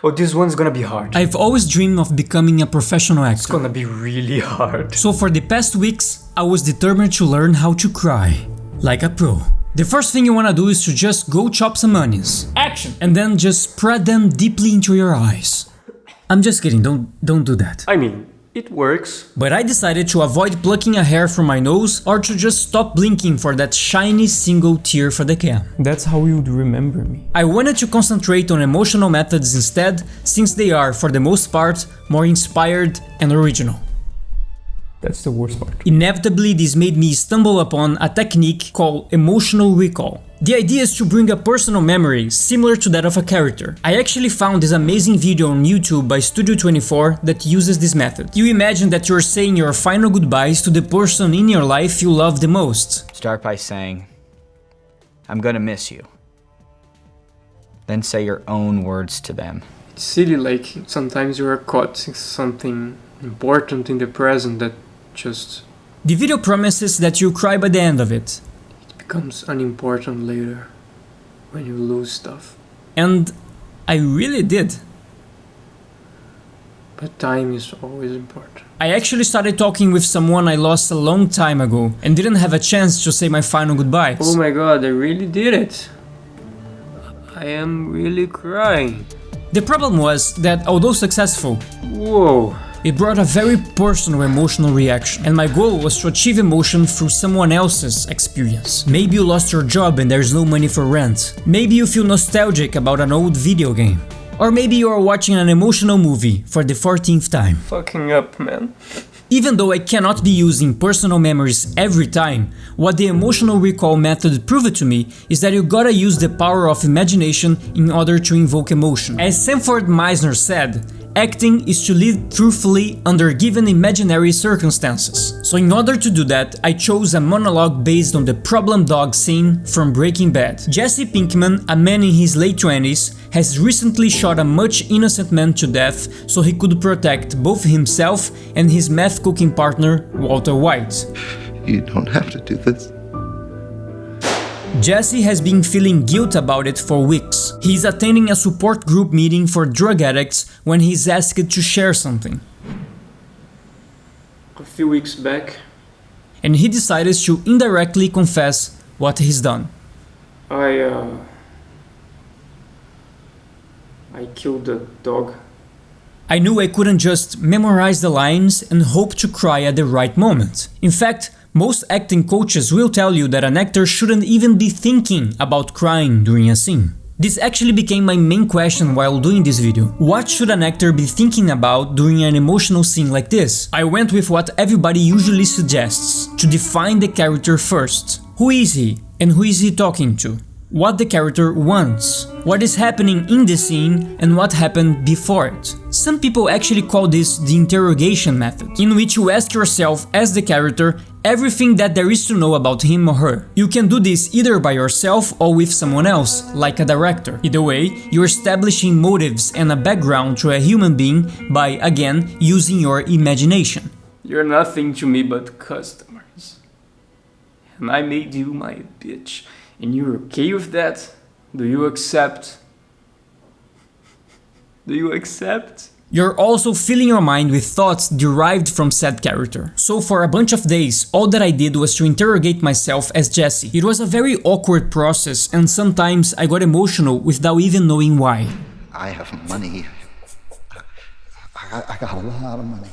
Oh, this one's gonna be hard. I've always dreamed of becoming a professional actor. It's gonna be really hard. So for the past weeks, I was determined to learn how to cry. Like a pro. The first thing you wanna do is to just go chop some onions. Action! And then just spread them deeply into your eyes. I'm just kidding, don't do that. I mean, it works. But I decided to avoid plucking a hair from my nose or to just stop blinking for that shiny single tear for the cam. That's how you'd remember me. I wanted to concentrate on emotional methods instead, since they are, for the most part, more inspired and original. That's the worst part. Inevitably, this made me stumble upon a technique called emotional recall. The idea is to bring a personal memory similar to that of a character. I actually found this amazing video on YouTube by Studio24 that uses this method. You imagine that you're saying your final goodbyes to the person in your life you love the most. Start by saying, "I'm gonna miss you." Then say your own words to them. It's silly, like sometimes you are caught in something important in the present that just... The video promises that you'll cry by the end of it. It becomes unimportant later, when you lose stuff. And I really did. But time is always important. I actually started talking with someone I lost a long time ago and didn't have a chance to say my final goodbyes. Oh my god, I really did it. I am really crying. The problem was that, although successful, Whoa. it brought a very personal emotional reaction, and my goal was to achieve emotion through someone else's experience. Maybe you lost your job and there's no money for rent. Maybe you feel nostalgic about an old video game. Or maybe you are watching an emotional movie for the 14th time. Fucking up, man. Even though I cannot be using personal memories every time, what the emotional recall method proved to me is that you gotta use the power of imagination in order to invoke emotion. As Sanford Meisner said, acting is to live truthfully under given imaginary circumstances. So in order to do that, I chose a monologue based on the problem dog scene from Breaking Bad. Jesse Pinkman, a man in his late 20s, has recently shot a much innocent man to death so he could protect both himself and his meth cooking partner, Walter White. You don't have to do this. Jesse has been feeling guilt about it for weeks. He's attending a support group meeting for drug addicts when he's asked to share something. A few weeks back, And he decided to indirectly confess what he's done. I killed a dog. I knew I couldn't just memorize the lines and hope to cry at the right moment. In fact, most acting coaches will tell you that an actor shouldn't even be thinking about crying during a scene. This actually became my main question while doing this video. What should an actor be thinking about during an emotional scene like this? I went with what everybody usually suggests, to define the character first. Who is he and who is he talking to? What the character wants, what is happening in the scene, and what happened before it. Some people actually call this the interrogation method, in which you ask yourself as the character everything that there is to know about him or her. You can do this either by yourself or with someone else, like a director. Either way, you're establishing motives and a background to a human being by, again, using your imagination. You're nothing to me but customers. And I made you my bitch. And you're okay with that? Do you accept? Do you accept? You're also filling your mind with thoughts derived from said character. So for a bunch of days, all that I did was to interrogate myself as Jesse. It was a very awkward process, and sometimes I got emotional without even knowing why. I have money. I got a lot of money.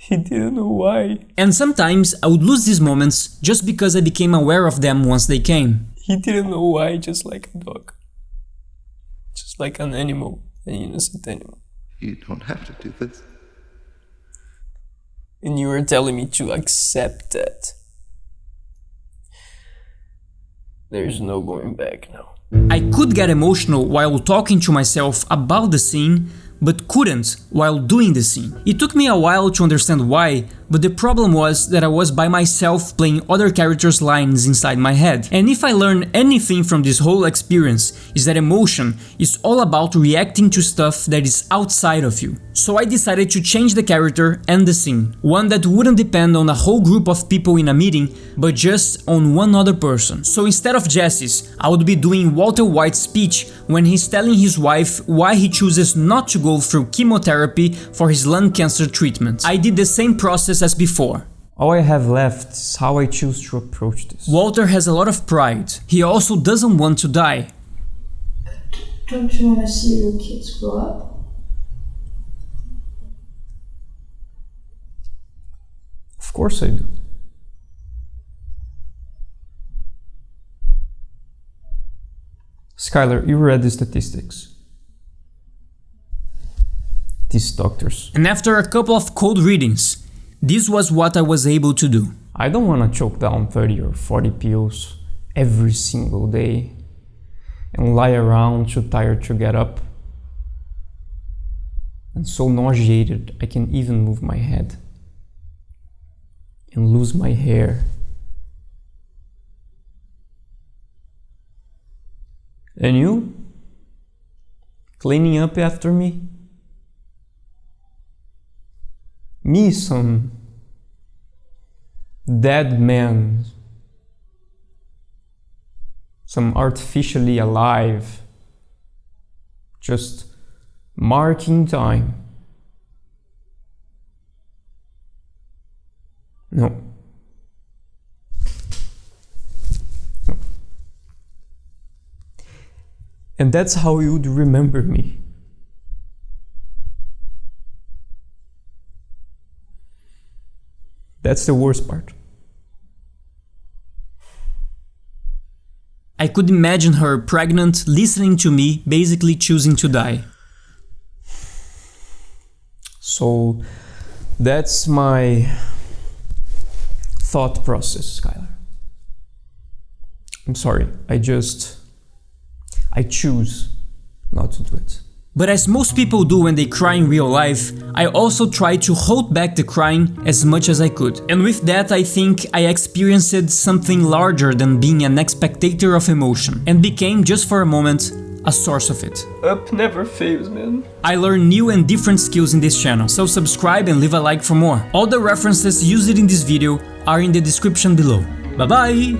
He didn't know why. And sometimes I would lose these moments just because I became aware of them once they came. He didn't know why, just like a dog. Just like an animal, an innocent animal. You don't have to do this. And you were telling me to accept that. There's no going back now. I could get emotional while talking to myself about the scene, but couldn't while doing the scene. It took me a while to understand why, but the problem was that I was by myself playing other characters' lines inside my head. And if I learned anything from this whole experience, is that emotion is all about reacting to stuff that is outside of you. So I decided to change the character and the scene. One that wouldn't depend on a whole group of people in a meeting, but just on one other person. So instead of Jesse's, I would be doing Walter White's speech when he's telling his wife why he chooses not to go through chemotherapy for his lung cancer treatment. I did the same process as before. All I have left is how I choose to approach this. Walter has a lot of pride. He also doesn't want to die. Don't you want to see your kids grow up? Of course I do. Skylar, you read the statistics. These doctors. And after a couple of cold readings, this was what I was able to do. I don't want to choke down 30 or 40 pills every single day and lie around too tired to get up and so nauseated I can even move my head and lose my hair. And you? Cleaning up after me? Me, some dead man, some artificially alive, just marking time. No. No. And that's how you would remember me. That's the worst part. I could imagine her pregnant, listening to me, basically choosing to die. So that's my thought process, Skylar. I'm sorry, I choose not to do it. But as most people do when they cry in real life, I also tried to hold back the crying as much as I could. And with that, I think I experienced something larger than being an spectator of emotion, and became, just for a moment, a source of it. Up never fails, man. I learn new and different skills in this channel, so subscribe and leave a like for more. All the references used in this video are in the description below. Bye bye!